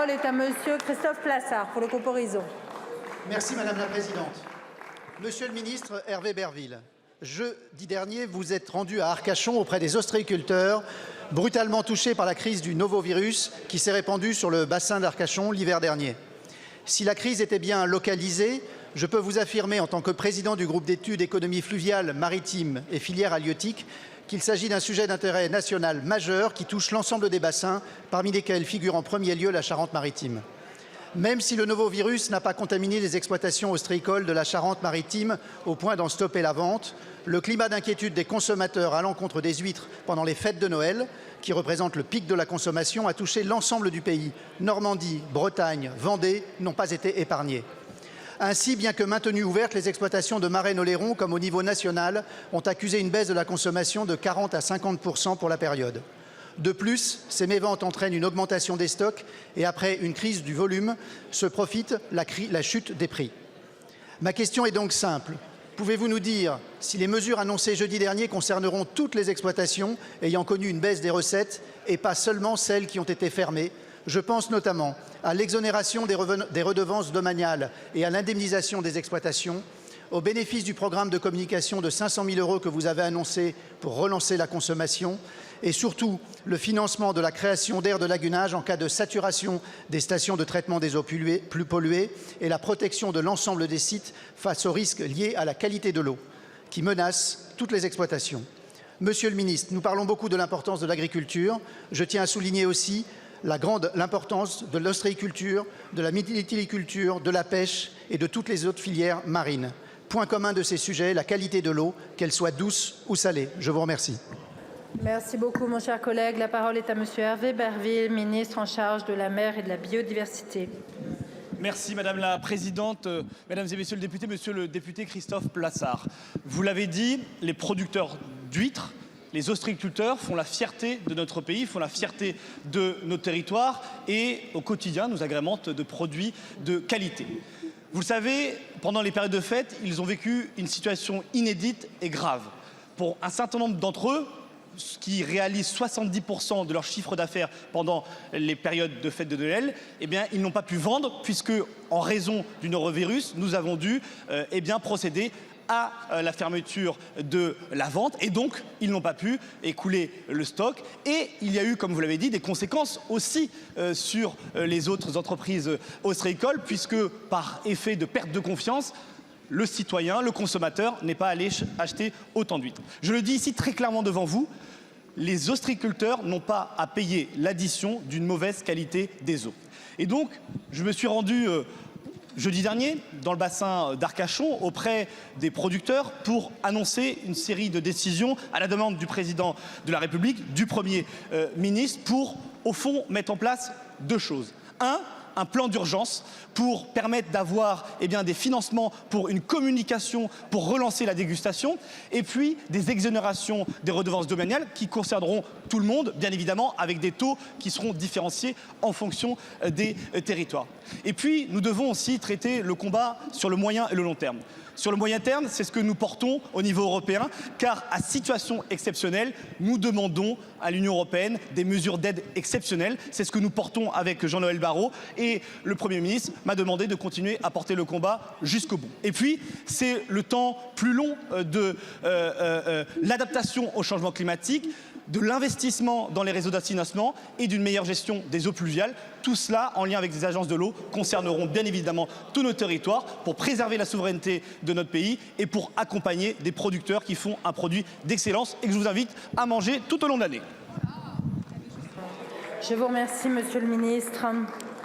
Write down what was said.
parole est à Monsieur Christophe Plassard pour le groupe Horizon. Merci Madame la Présidente. Monsieur le ministre Hervé Berville, jeudi dernier, vous êtes rendu à Arcachon auprès des ostréiculteurs brutalement touchés par la crise du novovirus qui s'est répandue sur le bassin d'Arcachon l'hiver dernier. Si la crise était bien localisée, je peux vous affirmer en tant que président du groupe d'études économie fluviale, maritime et filière halieutique qu'il s'agit d'un sujet d'intérêt national majeur qui touche l'ensemble des bassins, parmi lesquels figure en premier lieu la Charente-Maritime. Même si le novovirus n'a pas contaminé les exploitations ostréicoles de la Charente-Maritime au point d'en stopper la vente, le climat d'inquiétude des consommateurs à l'encontre des huîtres pendant les fêtes de Noël, qui représentent le pic de la consommation, a touché l'ensemble du pays. Normandie, Bretagne, Vendée n'ont pas été épargnés. Ainsi, bien que maintenues ouvertes, les exploitations de Marennes-Oléron, comme au niveau national, ont accusé une baisse de la consommation de 40 à 50% pour la période. De plus, ces méventes entraînent une augmentation des stocks et après une crise du volume, se profite la chute des prix. Ma question est donc simple. Pouvez-vous nous dire si les mesures annoncées jeudi dernier concerneront toutes les exploitations ayant connu une baisse des recettes et pas seulement celles qui ont été fermées? Je pense notamment à l'exonération des redevances domaniales et à l'indemnisation des exploitations, au bénéfice du programme de communication de 500 000 € que vous avez annoncé pour relancer la consommation et surtout le financement de la création d'aires de lagunage en cas de saturation des stations de traitement des eaux plus polluées et la protection de l'ensemble des sites face aux risques liés à la qualité de l'eau qui menacent toutes les exploitations. Monsieur le ministre, nous parlons beaucoup de l'importance de l'agriculture. Je tiens à souligner aussi l'importance de l'ostréiculture, de la mytiliculture, de la pêche et de toutes les autres filières marines. Point commun de ces sujets, la qualité de l'eau, qu'elle soit douce ou salée. Je vous remercie. Merci beaucoup, mon cher collègue. La parole est à Monsieur Hervé Berville, ministre en charge de la mer et de la biodiversité. Merci Madame la Présidente, Mesdames et Messieurs le député, Monsieur le député Christophe Plassard. Vous l'avez dit, les producteurs d'huîtres, les ostréiculteurs font la fierté de notre pays, font la fierté de nos territoires et au quotidien nous agrémentent de produits de qualité. Vous le savez, pendant les périodes de fête, ils ont vécu une situation inédite et grave. Pour un certain nombre d'entre eux, qui réalisent 70% de leur chiffre d'affaires pendant les périodes de fête de Noël, eh bien, ils n'ont pas pu vendre puisque, en raison du norovirus, nous avons dû procéder à la fermeture de la vente et donc ils n'ont pas pu écouler le stock et il y a eu, comme vous l'avez dit, des conséquences aussi sur les autres entreprises ostréicoles puisque par effet de perte de confiance, le citoyen, le consommateur n'est pas allé acheter autant d'huîtres. Je le dis ici très clairement devant vous, les ostréiculteurs n'ont pas à payer l'addition d'une mauvaise qualité des eaux. Et donc, je me suis rendu jeudi dernier dans le bassin d'Arcachon auprès des producteurs pour annoncer une série de décisions à la demande du président de la République, du Premier ministre, pour, au fond, mettre en place deux choses. Un plan d'urgence pour permettre d'avoir des financements pour une communication pour relancer la dégustation et puis des exonérations des redevances domaniales qui concerneront tout le monde, bien évidemment, avec des taux qui seront différenciés en fonction des territoires. Et puis, nous devons aussi traiter le combat sur le moyen et le long terme. Sur le moyen terme, c'est ce que nous portons au niveau européen, car à situation exceptionnelle, nous demandons à l'Union européenne des mesures d'aide exceptionnelles. C'est ce que nous portons avec Jean-Noël Barrot et le Premier ministre m'a demandé de continuer à porter le combat jusqu'au bout. Et puis, c'est le temps plus long de l'adaptation au changement climatique, de l'investissement dans les réseaux d'assainissement et d'une meilleure gestion des eaux pluviales. Tout cela, en lien avec les agences de l'eau, concerneront bien évidemment tous nos territoires pour préserver la souveraineté de notre pays et pour accompagner des producteurs qui font un produit d'excellence et que je vous invite à manger tout au long de l'année. Je vous remercie, Monsieur le ministre.